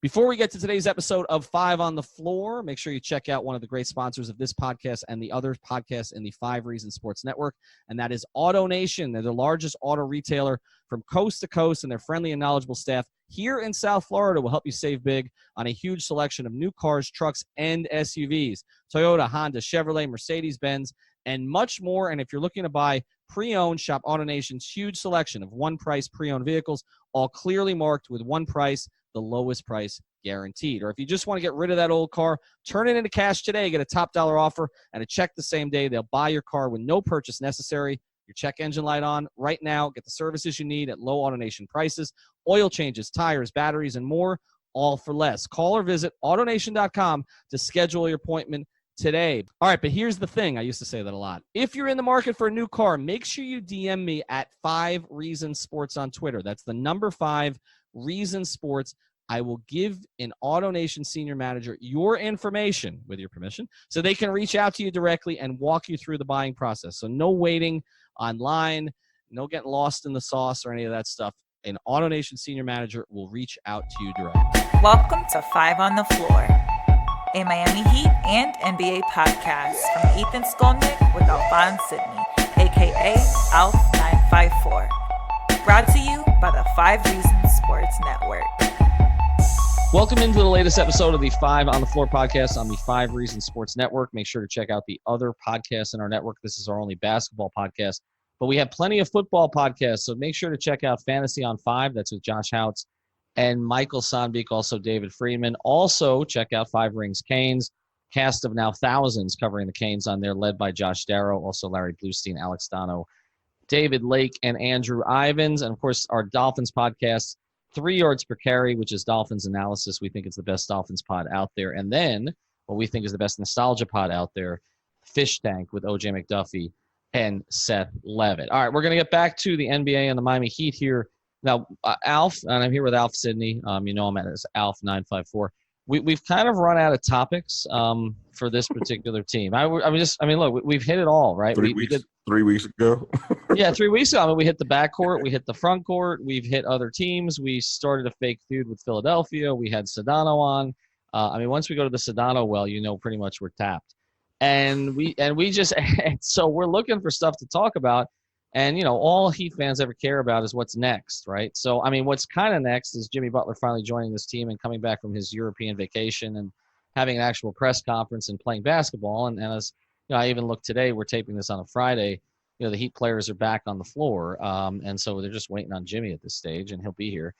Before we get to today's episode of Five on the Floor, make sure you check out one of the great sponsors of this podcast and the other podcasts in the 5 Reasons Sports Network, and that is AutoNation. They're the largest auto retailer from coast to coast, and their friendly and knowledgeable staff here in South Florida will help you save big on a huge selection of new cars, trucks, and SUVs. Toyota, Honda, Chevrolet, Mercedes-Benz, and much more. And if you're looking to buy pre-owned, shop AutoNation's huge selection of one-price pre-owned vehicles, all clearly marked with one price, the lowest price guaranteed. Or if you just want to get rid of that old car, turn it into cash today, get a top dollar offer and a check the same day. They'll buy your car with no purchase necessary. Your check engine light on right now. Get the services you need at low AutoNation prices, oil changes, tires, batteries, and more, all for less. Call or visit AutoNation.com to schedule your appointment today. All right, but here's the thing. I used to say that a lot. If you're in the market for a new car, make sure you DM me at 5 Reasons Sports on Twitter. That's the number 5 Reasons Sports. I will give an AutoNation senior manager your information, with your permission, so they can reach out to you directly and walk you through the buying process. So no waiting online, no getting lost in the sauce or any of that stuff. An AutoNation senior manager will reach out to you directly. Welcome to Five on the Floor, a Miami Heat and NBA podcast from Ethan Skolnick with Alphonse Sidney, a.k.a. Alf954. Brought to you by the 5 Reasons Sports Network. Welcome into the latest episode of the 5 on the Floor podcast on the 5 Reasons Sports Network. Make sure to check out the other podcasts in our network. This is our only basketball podcast, but we have plenty of football podcasts, so make sure to check out Fantasy on 5. That's with Josh Houts and Michael Sonbeek, also David Friedman. Also, check out 5 Rings Canes, cast of now thousands covering the Canes on there, led by Josh Darrow, also Larry Bluestein, Alex Dono, David Lake, and Andrew Ivins. And, of course, our Dolphins podcast, 3 Yards Per Carry, which is Dolphins analysis. We think it's the best Dolphins pod out there. And then what we think is the best nostalgia pod out there, Fish Tank with OJ McDuffie and Seth Levitt. All right, we're going to get back to the NBA and the Miami Heat here. Now, Alf, and I'm here with Alf Sidney. You know I'm at Alf954. We've kind of run out of topics for this particular team. Look, we've hit it all, right? 3 weeks. 3 weeks ago. Yeah, 3 weeks ago. We hit the backcourt, we hit the front court, we've hit other teams. We started a fake feud with Philadelphia. We had Sedano on. Once we go to the Sedano well, pretty much we're tapped. And we just so we're looking for stuff to talk about. And all Heat fans ever care about is what's next, right? So what's kind of next is Jimmy Butler finally joining this team and coming back from his European vacation and having an actual press conference and playing basketball. And as I even looked today, we're taping this on a Friday, the Heat players are back on the floor. And so they're just waiting on Jimmy at this stage, and he'll be here.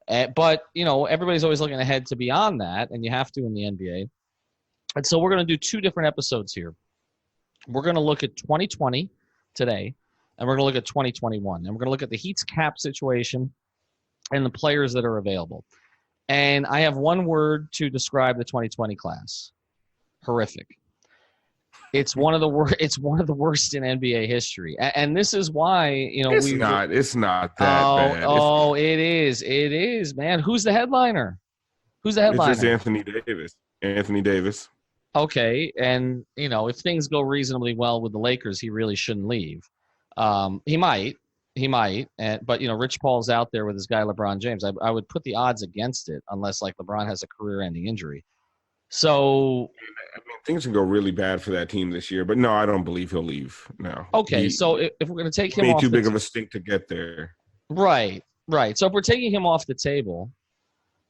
But everybody's always looking ahead to beyond that, and you have to in the NBA. And so we're going to do 2 different episodes here. We're going to look at 2020 today, and we're going to look at 2021. And we're going to look at the Heat's cap situation and the players that are available. And I have one word to describe the 2020 class: horrific. It's one of the worst. It's one of the worst in NBA history, and this is why It's not that bad. It is. It is, man. Who's the headliner? It's just Anthony Davis. Okay, and if things go reasonably well with the Lakers, he really shouldn't leave. He might. But Rich Paul's out there with his guy LeBron James. I would put the odds against it unless LeBron has a career-ending injury. So things can go really bad for that team this year, but no, I don't believe he'll leave. No. Okay, so if we're going to take him off too big of a stink to get there. Right. So if we're taking him off the table,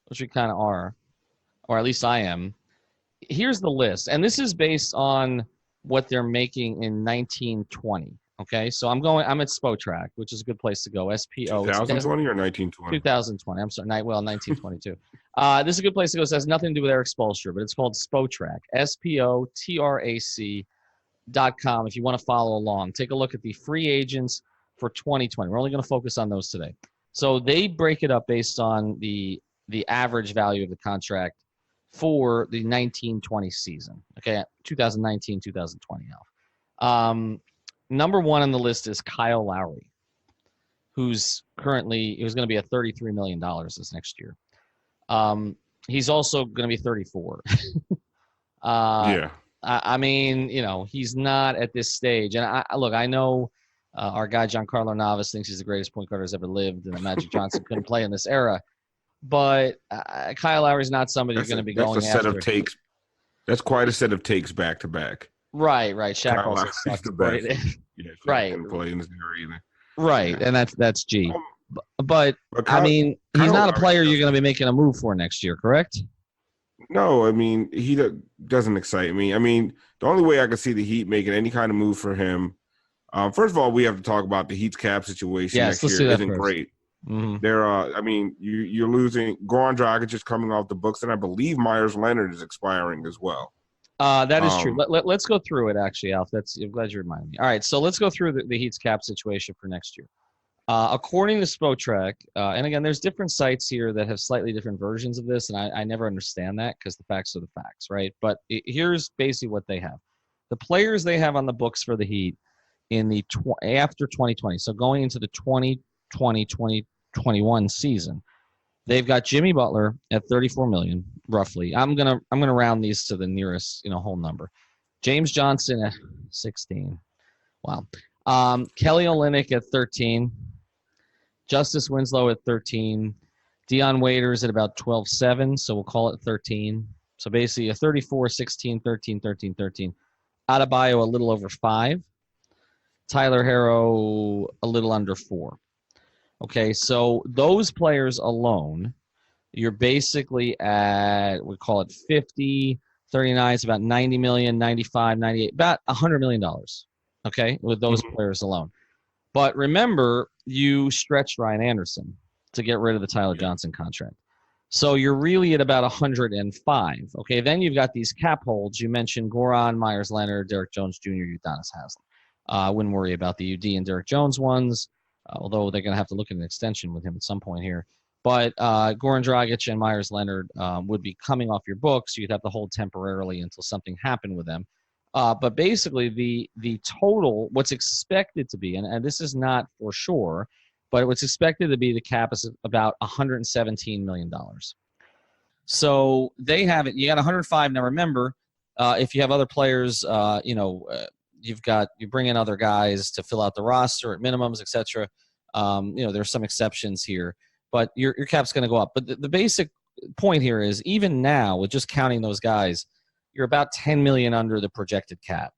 which we kind of are, or at least I am, here's the list, and this is based on what they're making in 1920. Okay, so I'm at Spotrac, which is a good place to go. SPO. 2020 or 1920? 2020. I'm sorry. 1922. This is a good place to go. This has nothing to do with Eric Spoelstra, but it's called Spotrac. SPOTRAC.com if you want to follow along. Take a look at the free agents for 2020. We're only going to focus on those today. So they break it up based on the average value of the contract for the 1920 season. Okay, 2019, 2020 now. Number 1 on the list is Kyle Lowry, who's going to be at $33 million this next year. He's also going to be 34. Yeah. He's not at this stage. And I know our guy Giancarlo Navas thinks he's the greatest point guard who's ever lived, and that Magic Johnson couldn't play in this era. but Kyle Lowry's not somebody you're going to be going That's a set after. of takes. That's quite a set of takes back to back. Right. Shaq Kyle also Lowry's the best. Yeah, Shaq right. Didn't play in this era either. Right, Yeah. and that's G. But Kyle, I mean, he's not a player you're going to be making a move for next year, correct? No, I mean, he doesn't excite me. I mean, the only way I can see the Heat making any kind of move for him, first of all, we have to talk about the Heat's cap situation next year. Isn't great. Mm-hmm. I mean, you're losing Goran Dragic is coming off the books, and I believe Myers Leonard is expiring as well. That is true. Let's go through it, actually, Alf. I'm glad you reminded me. All right, so let's go through the Heat's cap situation for next year. According to Spotrac, and again, there's different sites here that have slightly different versions of this, and I never understand that because the facts are the facts, right? But here's basically what they have. The players they have on the books for the Heat in the after 2020, so going into the 2020-2021 season, they've got Jimmy Butler at $34 million, roughly. I'm gonna round these to the nearest whole number. James Johnson at 16. Wow. Kelly Olynyk at 13. Justice Winslow at 13. Dion Waiters at about 12.7, so we'll call it 13. So basically a 34, 16, 13, 13, 13. Adebayo a little over 5. Tyler Herro a little under 4. Okay, so those players alone, you're basically at, we call it 50, 39, it's about 90 million, 95, 98, about $100 million, okay, with those players alone. But remember, you stretched Ryan Anderson to get rid of the Tyler Johnson contract. So you're really at about 105. Okay, then you've got these cap holds. You mentioned Goran, Myers Leonard, Derek Jones Jr., Udonis Haslem. I wouldn't worry about the UD and Derek Jones ones, although they're going to have to look at an extension with him at some point here. But Goran Dragic and Myers Leonard would be coming off your books. You'd have to hold temporarily until something happened with them. But basically, the total, what's expected to be, and this is not for sure, but what's expected to be the cap is about $117 million. So they have it. You got 105. Now remember, if you have other players, you bring in other guys to fill out the roster at minimums, etc. There's some exceptions here, but your cap's going to go up. But the basic point here is, even now, with just counting those guys, you're about $10 million under the projected cap,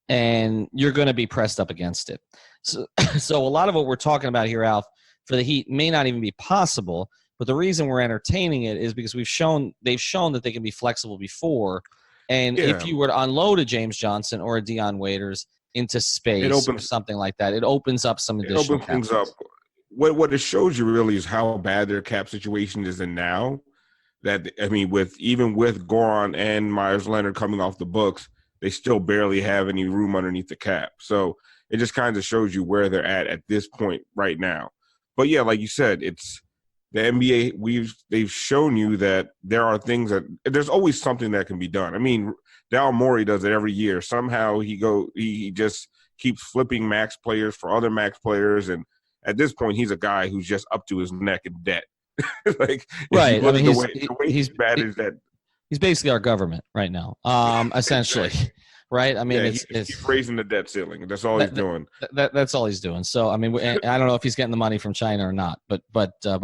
and you're going to be pressed up against it. So a lot of what we're talking about here, Alf, for the Heat may not even be possible. But the reason we're entertaining it is because they've shown that they can be flexible before. And if you were to unload a James Johnson or a Dion Waiters into space or something like that, it opens up some additional cap. Things up. What it shows you really is how bad their cap situation is in now. That, I mean, with Goran and Myers Leonard coming off the books, they still barely have any room underneath the cap. So it just kind of shows you where they're at this point right now. But yeah, like you said, it's the NBA. They've shown you that there are things there's always something that can be done. I mean, Daryl Morey does it every year. Somehow he just keeps flipping max players for other max players, and at this point, he's a guy who's just up to his neck in debt. Like, right. I mean, he's bad as that. He's basically our government right now, essentially. Right. I mean, he's raising the debt ceiling. That's all he's doing. That's all he's doing. So, I mean, I don't know if he's getting the money from China or not, but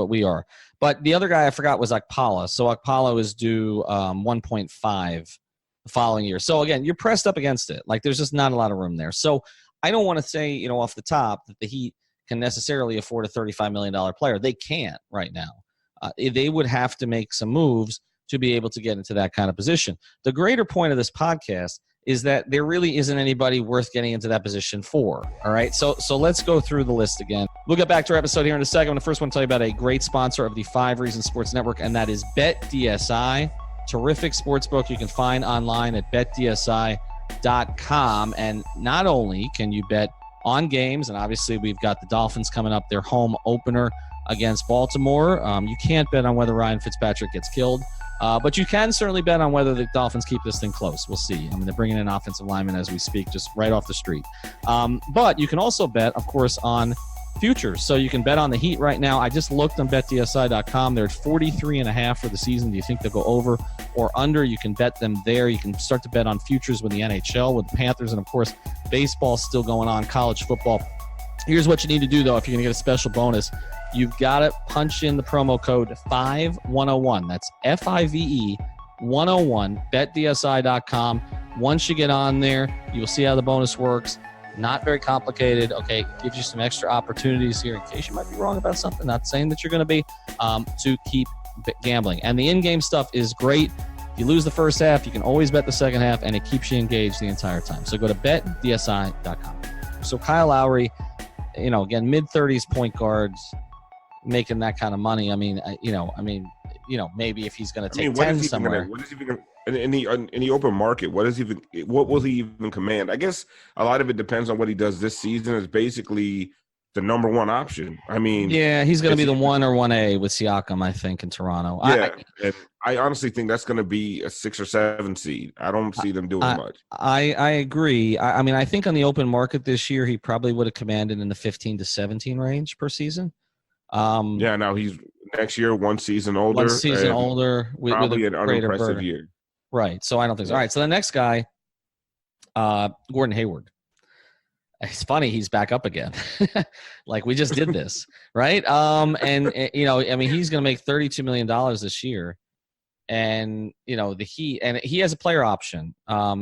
we are. But the other guy I forgot was Okpala. So Okpala is due 1.5 the following year. So again, you're pressed up against it. Like, there's just not a lot of room there. So I don't want to say, off the top, that the Heat can necessarily afford a $35 million player. They can't right now. They would have to make some moves to be able to get into that kind of position. The greater point of this podcast is that there really isn't anybody worth getting into that position for. All right, so let's go through the list again. We'll get back to our episode here in a second. I'm the first one to tell you about a great sponsor of the 5 Reasons Sports Network, and that is BetDSI. Terrific sportsbook you can find online at betdsi.com. And not only can you bet on games, and obviously we've got the Dolphins coming up, their home opener against Baltimore. You can't bet on whether Ryan Fitzpatrick gets killed, but you can certainly bet on whether the Dolphins keep this thing close. We'll see. I mean, they're bringing in offensive linemen as we speak, just right off the street. But you can also bet, of course, on futures. So you can bet on the Heat right now. I just looked on betdsi.com. They're at 43.5 for the season. Do you think they'll go over or under? You can bet them there. You can start to bet on futures with the NHL, with the Panthers, and of course, baseball's still going on, college football. Here's what you need to do, though, if you're going to get a special bonus you've got to punch in the promo code 5101. That's FIVE 101, betdsi.com. Once you get on there, you'll see how the bonus works. Not very complicated. Okay, gives you some extra opportunities here in case you might be wrong about something. Not saying that you're going to be, to keep gambling. And the in-game stuff is great. If you lose the first half, you can always bet the second half, and it keeps you engaged the entire time. So go to betdsi.com. So Kyle Lowry, again, mid-30s point guards, making that kind of money. Maybe if he's going to take 10 somewhere. What is he going to? In the open market, what will he even command? I guess a lot of it depends on what he does this season. Is basically the number one option. Yeah, he's going to be the 1 or 1A with Siakam, I think, in Toronto. Yeah, and I honestly think that's going to be a 6 or 7 seed. I don't see them doing much. I agree. I think on the open market this year, he probably would have commanded in the 15 to 17 range per season. Now he's next year 1 season older. With probably an unimpressive year. Right. So I don't think so. All right. So the next guy, Gordon Hayward. It's funny. He's back up again. Like we just did this. Right. He's going to make $32 million this year. And, he has a player option.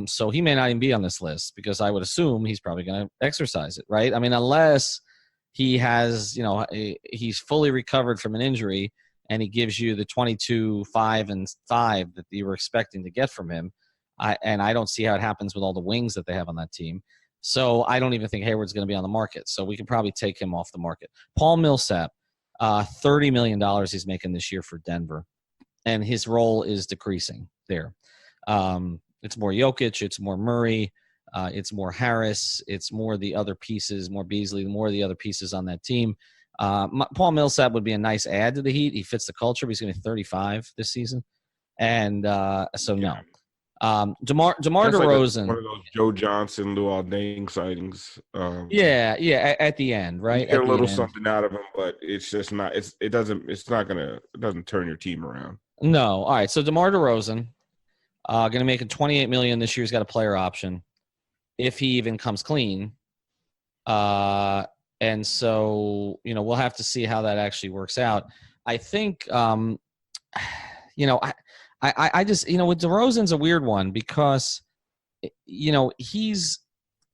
So he may not even be on this list because I would assume he's probably going to exercise it. Right. Unless he has, he's fully recovered from an injury and he gives you the 22, 5, and 5 that you were expecting to get from him. I don't see how it happens with all the wings that they have on that team. So I don't even think Hayward's going to be on the market. So we can probably take him off the market. Paul Millsap, $30 million he's making this year for Denver. And his role is decreasing there. It's more Jokic. It's more Murray. It's more Harris. It's more the other pieces, more Beasley, more of the other pieces on that team. Paul Millsap would be a nice add to the Heat. He fits the culture, but he's going to be 35 this season. And no. DeMar DeRozan. One of those Joe Johnson, Luol Deng sightings. At the end, right? You get a little something out of him, but it's just not. It doesn't turn your team around. No. All right. So DeMar DeRozan, going to make $28 million this year. He's got a player option if he even comes clean. And so, we'll have to see how that actually works out. I think, I just, with DeRozan's a weird one because, he's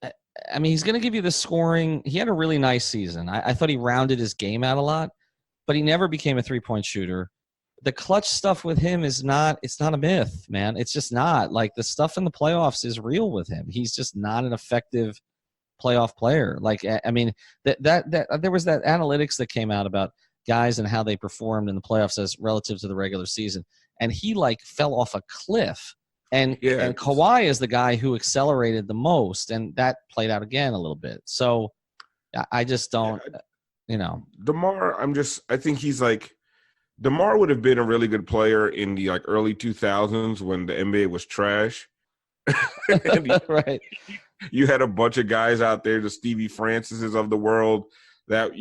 going to give you the scoring. He had a really nice season. I thought he rounded his game out a lot, but he never became a 3-point shooter. The clutch stuff with him it's not a myth, man. It's just not. Like the stuff in the playoffs is real with him. He's just not an effective playoff player. Like, that there was that analytics that came out about guys and how they performed in the playoffs as relative to the regular season. And he fell off a cliff. And Kawhi is the guy who accelerated the most. And that played out again a little bit. So I just don't, DeMar, I think he's DeMar would have been a really good player in the early 2000s when the NBA was trash. Right. You had a bunch of guys out there, the Stevie Francises of the world, that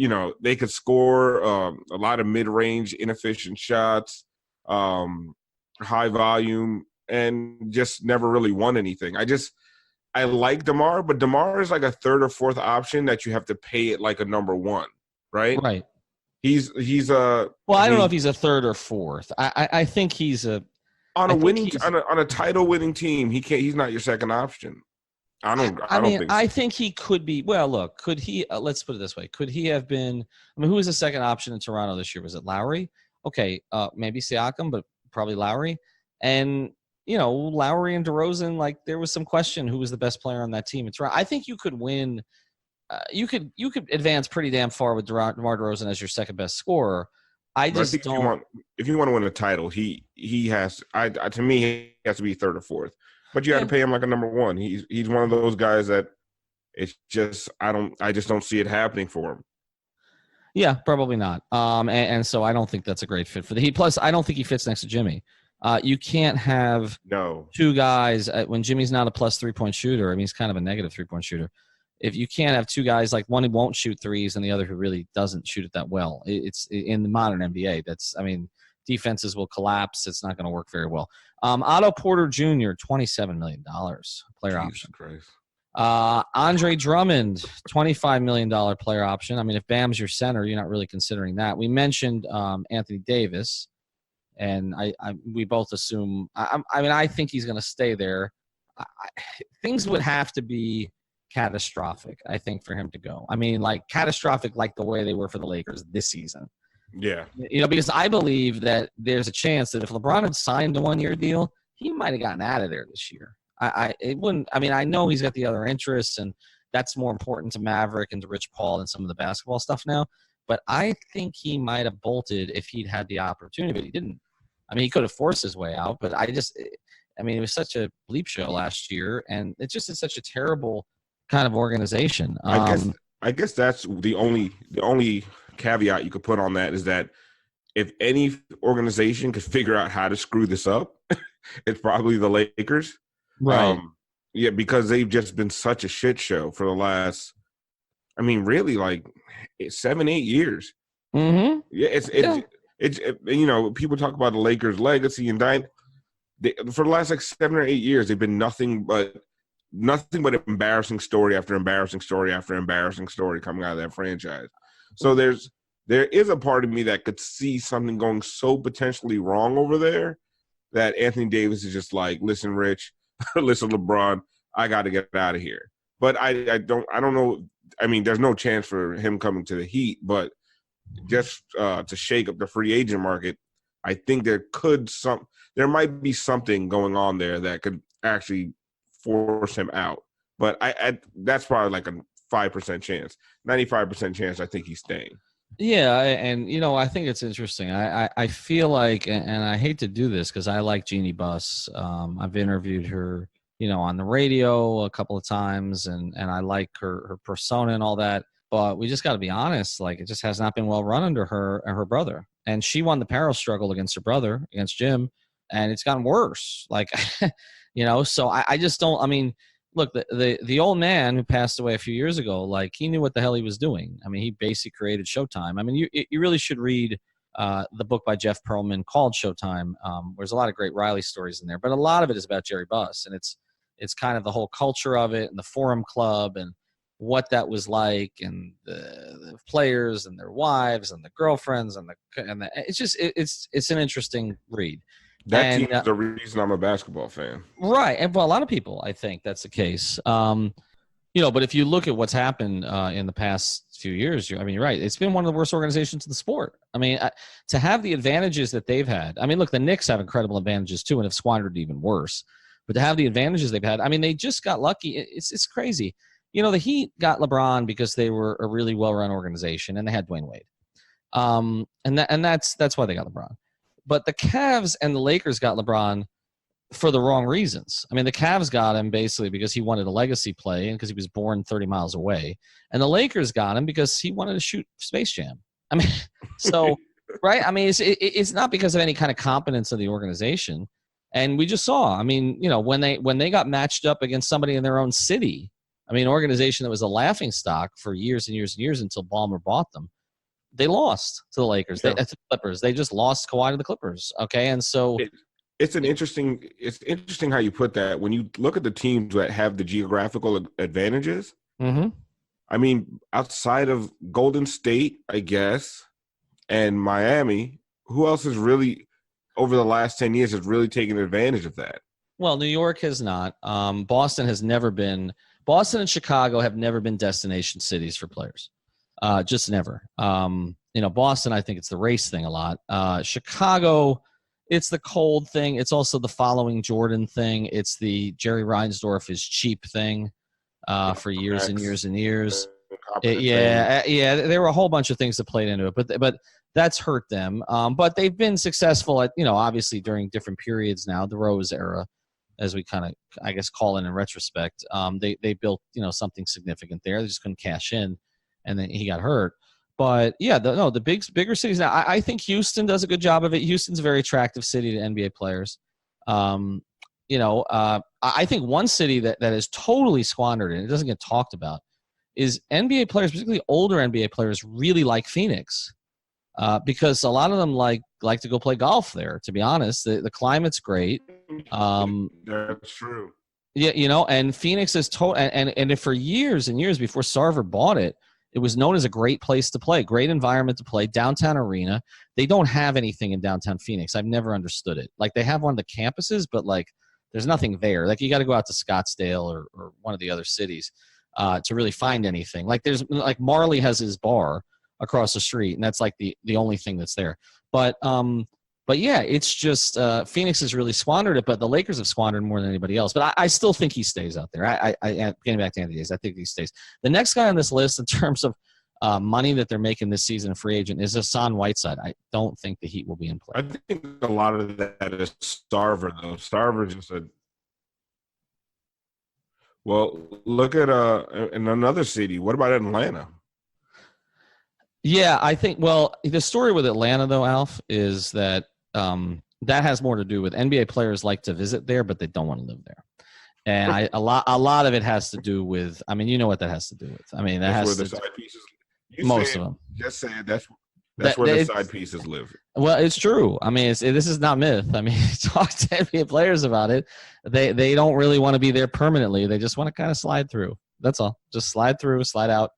they could score a lot of mid-range, inefficient shots, high volume, and just never really won anything. I like DeMar, but DeMar is like a third or fourth option that you have to pay it like a number one, right? Right. He's I don't know if he's a third or fourth. I think he's a on a title winning team. He's not your second option. I don't think so. I think he could be. Well, look, could he? Let's put it this way: could he have been? Who was the second option in Toronto this year? Was it Lowry? Okay, maybe Siakam, but probably Lowry. And Lowry and DeRozan, there was some question who was the best player on that team. I think you could win. You could advance pretty damn far with DeMar DeRozan as your second best scorer. I just don't. If you want to win a title, he has. To me, he has to be third or fourth. But you got to pay him like a number one. He's one of those guys that it's just I just don't see it happening for him. Yeah, probably not. And so I don't think that's a great fit for the Heat. Plus, I don't think he fits next to Jimmy. You can't have two guys when Jimmy's not a plus 3-point shooter. He's kind of a negative 3-point shooter. If you can't have two guys, one who won't shoot threes and the other who really doesn't shoot it that well, it's in the modern NBA. Defenses will collapse. It's not going to work very well. Otto Porter Jr., $27 million player option. Christ. Andre Drummond, $25 million player option. I mean, if Bam's your center, you're not really considering that. We mentioned Anthony Davis, and we both assume. I think he's going to stay there. Things would have to be catastrophic, I think, for him to go. I mean, like catastrophic, like the way they were for the Lakers this season. Yeah. Because I believe that there's a chance that if LeBron had signed a 1-year deal, he might have gotten out of there this year. It wouldn't. I mean, I know he's got the other interests, and that's more important to Maverick and to Rich Paul than some of the basketball stuff now. But I think he might have bolted if he'd had the opportunity, but he didn't. I mean, he could have forced his way out, but it was such a bleep show last year, and it just is such a terrible kind of organization. I guess that's the only caveat you could put on that is that if any organization could figure out how to screw this up, it's probably the Lakers. Right. Because they've just been such a shit show for the last, really like 7-8 years. Mm-hmm. It's people talk about the Lakers' legacy and for the last like 7 or 8 years, they've been nothing but embarrassing story after embarrassing story after embarrassing story coming out of that franchise. So there is a part of me that could see something going so potentially wrong over there that Anthony Davis is just like, listen, Rich, listen, LeBron, I got to get out of here. But I don't know. I mean, there's no chance for him coming to the Heat, but just to shake up the free agent market, I think there might be something going on there that could actually force him out. But that's probably like a 5% chance. 95% chance I think he's staying. Yeah, and I think it's interesting. I feel like, and I hate to do this because I like Jeannie Buss. I've interviewed her, on the radio a couple of times, and I like her persona and all that. But we just got to be honest. Like, it just has not been well run under her and her brother. And she won the power struggle against her brother, against Jim, and it's gotten worse. Like, So I just don't. I mean, look, the old man who passed away a few years ago, like, he knew what the hell he was doing. I mean, he basically created Showtime. I mean, you really should read the book by Jeff Pearlman called Showtime. There's a lot of great Riley stories in there, but a lot of it is about Jerry Buss, and it's kind of the whole culture of it and the Forum Club and what that was like, and the players and their wives and the girlfriends and it's an interesting read. That team is the reason I'm a basketball fan. Right. And for a lot of people, I think that's the case. But if you look at what's happened in the past few years, you're right. It's been one of the worst organizations in the sport. I mean, to have the advantages that they've had. I mean, look, the Knicks have incredible advantages too and have squandered even worse. But to have the advantages they've had, I mean, they just got lucky. It's crazy. The Heat got LeBron because they were a really well-run organization and they had Dwayne Wade. And that's why they got LeBron. But the Cavs and the Lakers got LeBron for the wrong reasons. I mean, the Cavs got him basically because he wanted a legacy play and because he was born 30 miles away. And the Lakers got him because he wanted to shoot Space Jam. I mean, so, right? I mean, it's not because of any kind of competence of the organization. And we just saw, I mean, when they got matched up against somebody in their own city, I mean, an organization that was a laughingstock for years and years and years until Ballmer bought them. They lost to the Lakers. To the Clippers. They just lost Kawhi to the Clippers. Okay, and so it's interesting how you put that. When you look at the teams that have the geographical advantages, mm-hmm. I mean, outside of Golden State, I guess, and Miami, who else has really, over the last 10 years, has really taken advantage of that? Well, New York has not. Boston has never been. Boston and Chicago have never been destination cities for players. Just never. Boston, I think it's the race thing a lot. Chicago, it's the cold thing. It's also the following Jordan thing. It's the Jerry Reinsdorf is cheap thing for years and years and years. There were a whole bunch of things that played into it, but that's hurt them. But they've been successful at, obviously during different periods now, the Rose era, as we kind of, I guess, call it in retrospect. They built, something significant there. They just couldn't cash in. And then he got hurt. But, the bigger cities now, I think Houston does a good job of it. Houston's a very attractive city to NBA players. I think one city that is totally squandered, and it doesn't get talked about, is NBA players, particularly older NBA players, really like Phoenix because a lot of them like to go play golf there, to be honest. The climate's great. That's true. Yeah, and Phoenix is total, and for years and years before Sarver bought it, it was known as a great place to play, great environment to play, downtown arena. They don't have anything in downtown Phoenix. I've never understood it. Like, they have one of the campuses, but like there's nothing there. Like, you got to go out to Scottsdale or one of the other cities to really find anything. Like, there's like Marley has his bar across the street, and that's like the only thing that's there. But yeah, it's just Phoenix has really squandered it, but the Lakers have squandered more than anybody else. But I still think he stays out there. Getting back to Anthony Davis, I think he stays. The next guy on this list in terms of money that they're making this season, a free agent, is Hassan Whiteside. I don't think the Heat will be in play. I think a lot of that is Starver, though. Starver just said, well, look at in another city. What about Atlanta? Yeah, I think, well, the story with Atlanta, though, Alf, is that that has more to do with NBA players like to visit there, but they don't want to live there. And a lot of it has to do with, I mean, you know what that has to do with. I mean, that that's has where to the side pieces. Most of them. Just saying that's where the side pieces live. Well, it's true. I mean, this is not myth. I mean, talk to NBA players about it. They don't really want to be there permanently. They just want to kind of slide through. That's all. Just slide through, slide out,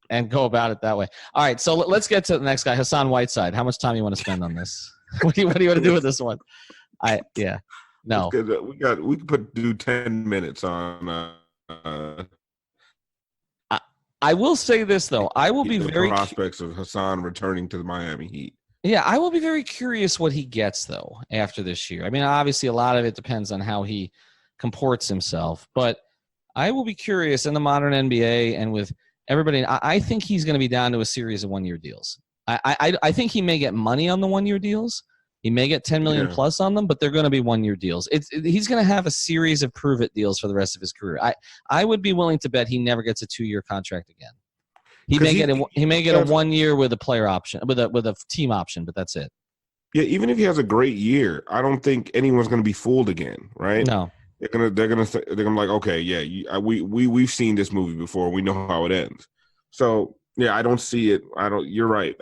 and go about it that way. All right, so let's get to the next guy, Hassan Whiteside. How much time you want to spend on this? What do you want to do with this one? No. We could do 10 minutes on. I will say this though. I will be very prospects of Hassan returning to the Miami Heat. Yeah, I will be very curious what he gets though after this year. I mean, obviously a lot of it depends on how he comports himself, but I will be curious in the modern NBA and with everybody. I think he's going to be down to a series of one-year deals. I think he may get money on the one-year deals. He may get $10 million plus on them, but they're going to be one-year deals. He's going to have a series of prove-it deals for the rest of his career. I would be willing to bet he never gets a 2-year contract again. He may get a 1 year with a player option, with a team option, but that's it. Yeah, even if he has a great year, I don't think anyone's going to be fooled again, right? No. They're gonna like, okay, yeah, we've seen this movie before. We know how it ends. So yeah, I don't see it. You're right.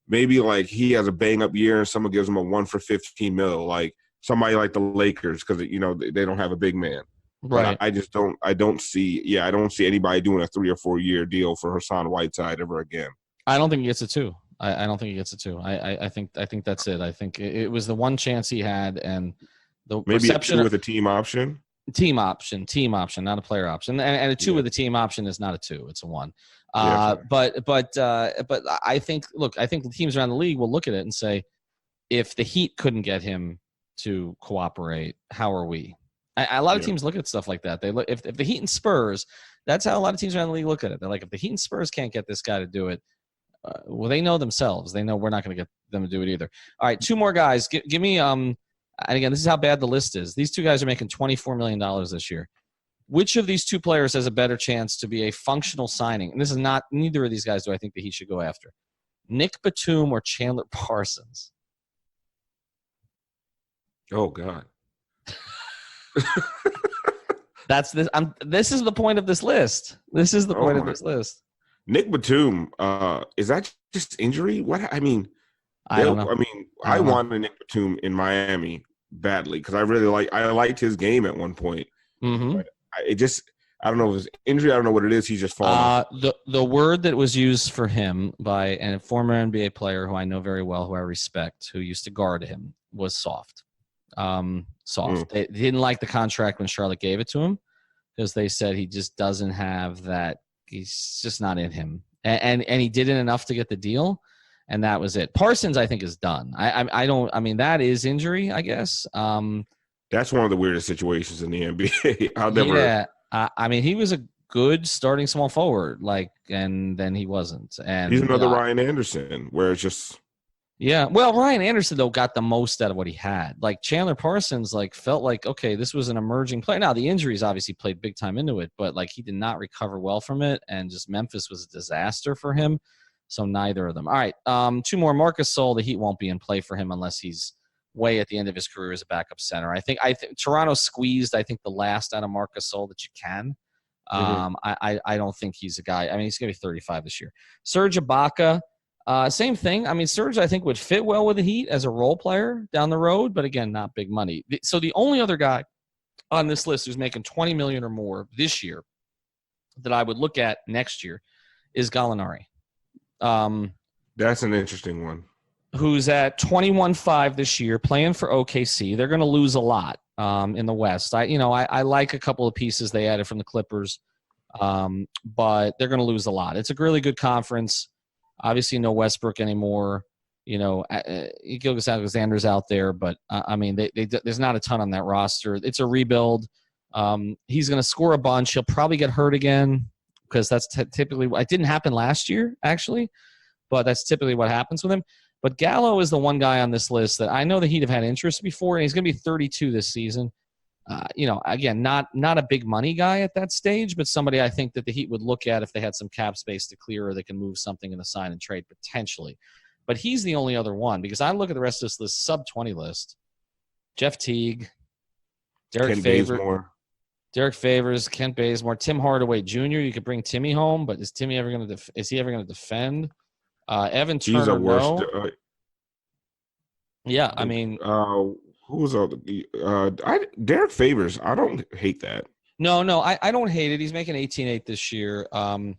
Maybe like he has a bang up year and someone gives him a 1 for 15 mil, like somebody like the Lakers, because they don't have a big man. Right. But I don't see anybody doing a 3 or 4 year deal for Hassan Whiteside ever again. I don't think he gets a 2. I don't think he gets a 2. I think that's it. I think it was the one chance he had, and the maybe reception a 2 with a team option. Team option, not a player option, and a 2 with a team option is not a 2; it's a 1. But I think the teams around the league will look at it and say, if the Heat couldn't get him to cooperate, how are we? A lot of teams look at stuff like that. They look if the Heat and Spurs. That's how a lot of teams around the league look at it. They're like, if the Heat and Spurs can't get this guy to do it, well, they know themselves. They know we're not going to get them to do it either. All right, 2 more guys. Give me and again, this is how bad the list is. These 2 guys are making $24 million this year. Which of these 2 players has a better chance to be a functional signing? And this is not neither of these guys do I think that he should go after. Nick Batum or Chandler Parsons? Oh God. That's this. This is the point of this list. This is the point of this list. Nick Batum, is that just injury? What I mean, I don't know. I wanted Nick Batum in Miami badly because I liked his game at one point. Mm-hmm. But I don't know if it's injury. I don't know what it is. He's just falling. The word that was used for him by a former NBA player who I know very well, who I respect, who used to guard him, was soft. They didn't like the contract when Charlotte gave it to him because they said he just doesn't have that. He's just not in him, and he didn't enough to get the deal, and that was it. Parsons, I think, is done. That is injury, I guess. That's one of the weirdest situations in the NBA. He was a good starting small forward, and then he wasn't. And he's another Ryan Anderson, where it's just. Yeah, well, Ryan Anderson, though, got the most out of what he had. Like, Chandler Parsons, felt like, okay, this was an emerging player. Now, the injuries obviously played big time into it, but, he did not recover well from it, and just Memphis was a disaster for him, so neither of them. All right, 2 more. Marc Gasol, the Heat won't be in play for him unless he's way at the end of his career as a backup center. I think Toronto squeezed, the last out of Marc Gasol that you can. I don't think he's a guy. He's going to be 35 this year. Serge Ibaka. Same thing. Serge, I think, would fit well with the Heat as a role player down the road, but again, not big money. So the only other guy on this list who's making $20 million or more this year that I would look at next year is Gallinari. That's an interesting one. Who's at 21.5 this year, playing for OKC. They're going to lose a lot in the West. I like a couple of pieces they added from the Clippers, but they're going to lose a lot. It's a really good conference. Obviously, no Westbrook anymore. Gilgeous-Alexander's out there, but there's not a ton on that roster. It's a rebuild. He's going to score a bunch. He'll probably get hurt again because that's typically – it didn't happen last year, actually, but that's typically what happens with him. But Gallo is the one guy on this list that I know the Heat have had interest before, and he's going to be 32 this season. Again, not a big money guy at that stage, but somebody I think that the Heat would look at if they had some cap space to clear or they can move something in the sign and trade potentially. But he's the only other one because I look at the rest of this list, sub-20 list. Jeff Teague, Derek Favors, Kent Bazemore, Tim Hardaway Jr. You could bring Timmy home, but is he ever going to defend? Evan Turner, he's a worst. Who's Derek Favors? I don't hate that. No, I don't hate it. He's making 18.8 this year. I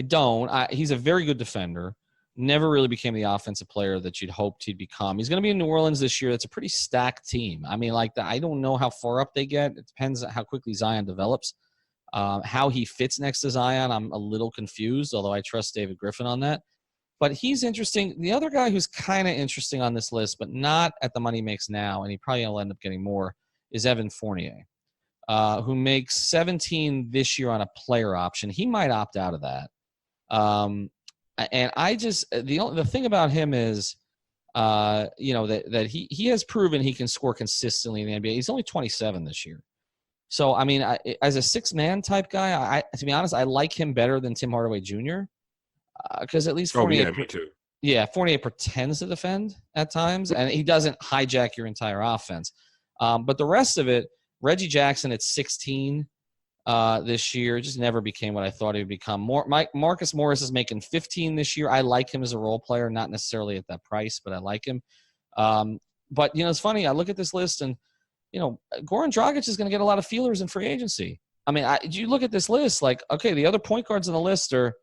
don't. He's a very good defender. Never really became the offensive player that you'd hoped he'd become. He's going to be in New Orleans this year. That's a pretty stacked team. I don't know how far up they get. It depends on how quickly Zion develops. How he fits next to Zion, I'm a little confused, although I trust David Griffin on that. But he's interesting. The other guy who's kind of interesting on this list, but not at the money he makes now, and he probably will end up getting more, is Evan Fournier, who makes 17 this year on a player option. He might opt out of that. And I just the thing about him is, that he has proven he can score consistently in the NBA. He's only 27 this year. So, as a six-man type guy, to be honest, I like him better than Tim Hardaway Jr., because at least Fournier, me too. Yeah, Fournier pretends to defend at times, and he doesn't hijack your entire offense. But the rest of it, Reggie Jackson at 16 this year just never became what I thought he would become. Marcus Morris is making 15 this year. I like him as a role player, not necessarily at that price, but I like him. But it's funny. I look at this list, and Goran Dragic is going to get a lot of feelers in free agency. You look at this list, like, okay, the other point guards on the list are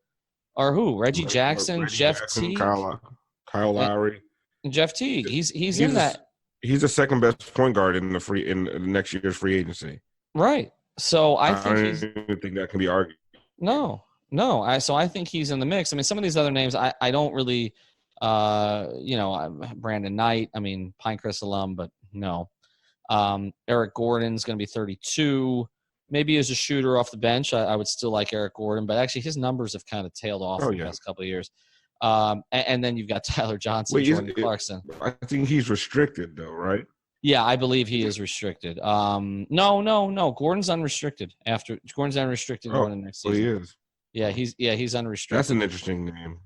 who? Reggie Jackson, Jeff Teague, Kyle Lowry, and Jeff Teague. He's in that. He's the second best point guard in next year's free agency. Right. So I don't even think that can be argued. No. So I think he's in the mix. Some of these other names I don't really, Brandon Knight. Pinecrest alum, but no. Eric Gordon's going to be 32. Maybe as a shooter off the bench, I would still like Eric Gordon, but actually his numbers have kind of tailed off in the past couple of years. And then you've got Tyler Johnson, Jordan Clarkson. I think he's restricted, though, right? Yeah, I believe he is restricted. No. Gordon's unrestricted. Gordon's unrestricted going into next season. He is. He's unrestricted. That's an interesting name.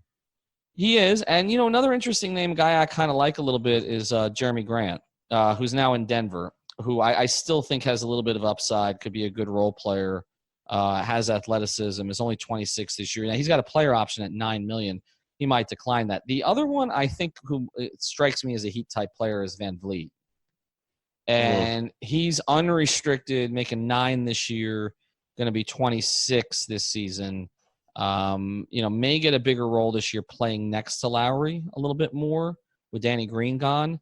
He is, and another interesting name guy I kind of like a little bit is Jeremy Grant, who's now in Denver, who I still think has a little bit of upside, could be a good role player, has athleticism, is only 26 this year. Now, he's got a player option at $9 million. He might decline that. The other one I think who strikes me as a Heat-type player is Van Vliet. And he's unrestricted, making 9 this year, going to be 26 this season. May get a bigger role this year playing next to Lowry a little bit more with Danny Green gone.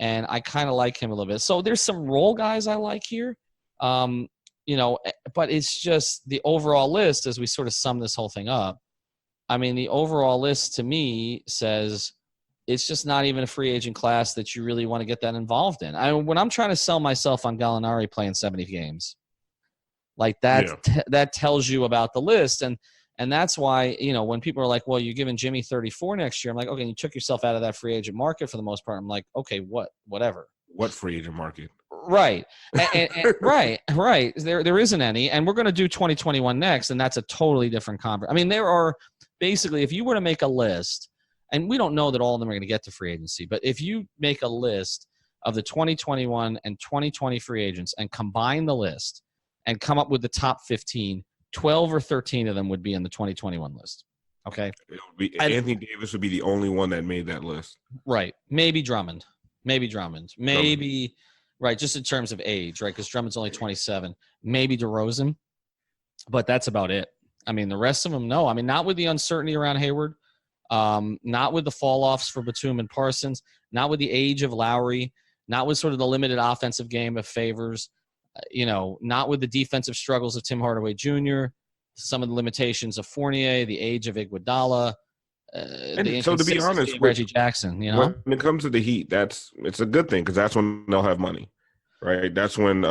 And I kind of like him a little bit. So there's some role guys I like here, but it's just the overall list as we sort of sum this whole thing up. The overall list to me says it's just not even a free agent class that you really want to get that involved in. When I'm trying to sell myself on Gallinari playing 70 games, like that, that tells you about the list. And that's why, when people are like, well, you're giving Jimmy 34 next year. I'm like, okay, you took yourself out of that free agent market for the most part. I'm like, okay, whatever. What free agent market? Right. And right. There isn't any. And we're going to do 2021 next. And that's a totally different conversation. There are basically, if you were to make a list, and we don't know that all of them are going to get to free agency, but if you make a list of the 2021 and 2020 free agents and combine the list and come up with the top 15, 12 or 13 of them would be in the 2021 list. Okay. It would be, Anthony Davis would be the only one that made that list. Right. Maybe Drummond. Maybe Right, just in terms of age, right? Because Drummond's only 27. Maybe DeRozan, but that's about it. I mean, the rest of them, no. I mean, not with the uncertainty around Hayward, not with the fall-offs for Batum and Parsons, not with the age of Lowry, not with sort of the limited offensive game of Favors, not with the defensive struggles of Tim Hardaway Jr., some of the limitations of Fournier, the age of Iguodala, and so to be honest, of Reggie Jackson, when it comes to the Heat, it's a good thing because that's when they'll have money, right? That's when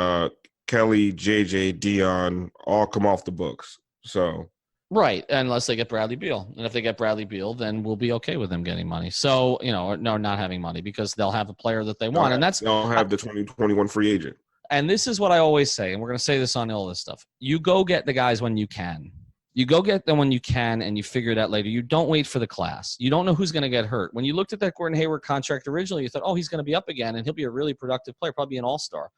Kelly, JJ, Dion all come off the books. So right, unless they get Bradley Beal, and if they get Bradley Beal, then we'll be okay with them getting money. So not having money because they'll have a player that they want, and they'll have the 2021 free agent. And this is what I always say, and we're going to say this on all this stuff. You go get the guys when you can. You go get them when you can, and you figure it out later. You don't wait for the class. You don't know who's going to get hurt. When you looked at that Gordon Hayward contract originally, you thought, oh, he's going to be up again, and he'll be a really productive player, probably an all-star.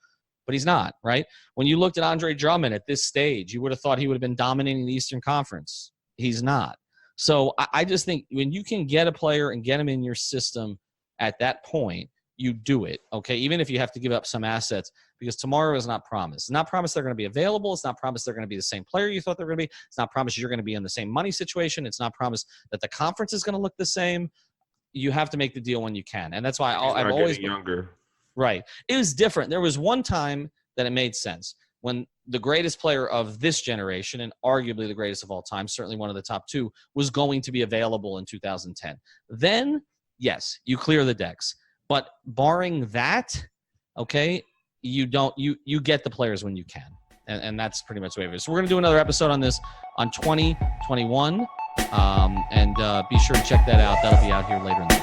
But he's not, right? When you looked at Andre Drummond at this stage, you would have thought he would have been dominating the Eastern Conference. He's not. So I just think when you can get a player and get him in your system at that point, you do it, okay? Even if you have to give up some assets, because tomorrow is not promised. It's not promised they're going to be available. It's not promised they're going to be the same player you thought they were going to be. It's not promised you're going to be in the same money situation. It's not promised that the conference is going to look the same. You have to make the deal when you can. And that's why I've always been younger. Right. It was different. There was one time that it made sense when the greatest player of this generation, and arguably the greatest of all time, certainly one of the top two, was going to be available in 2010. Then, yes, you clear the decks. But barring that, okay, you get the players when you can. And that's pretty much the way it is. So we're going to do another episode on this on 2021. And be sure to check that out. That'll be out here later in the week.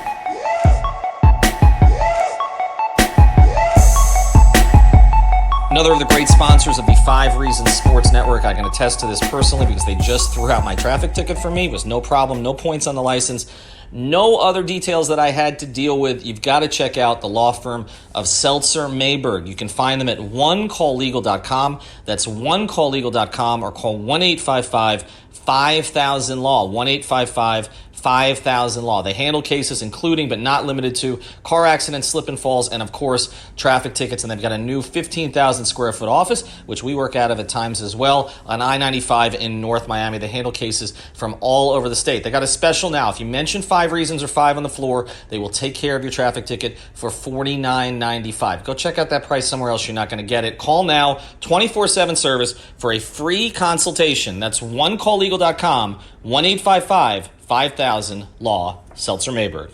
Another of the great sponsors of the 5 Reasons Sports Network. I can attest to this personally because they just threw out my traffic ticket for me. It was no problem, no points on the license, no other details that I had to deal with. You've got to check out the law firm of Seltzer Mayberg. You can find them at onecalllegal.com. That's onecalllegal.com, or call 1-855-5000-LAW, 1-855-5000-LAW. They handle cases including but not limited to car accidents, slip and falls, and of course traffic tickets. And they've got a new 15,000 square foot office, which we work out of at times as well, on I-95 in North Miami. They handle cases from all over the state. They got a special now. If you mention 5 Reasons or 5 on the Floor, they will take care of your traffic ticket for $49.95. Go check out that price somewhere else. You're not going to get it. Call now, 24/7 service for a free consultation. That's onecalllegal.com, 1-855-5000-LAW, Seltzer Mayberg.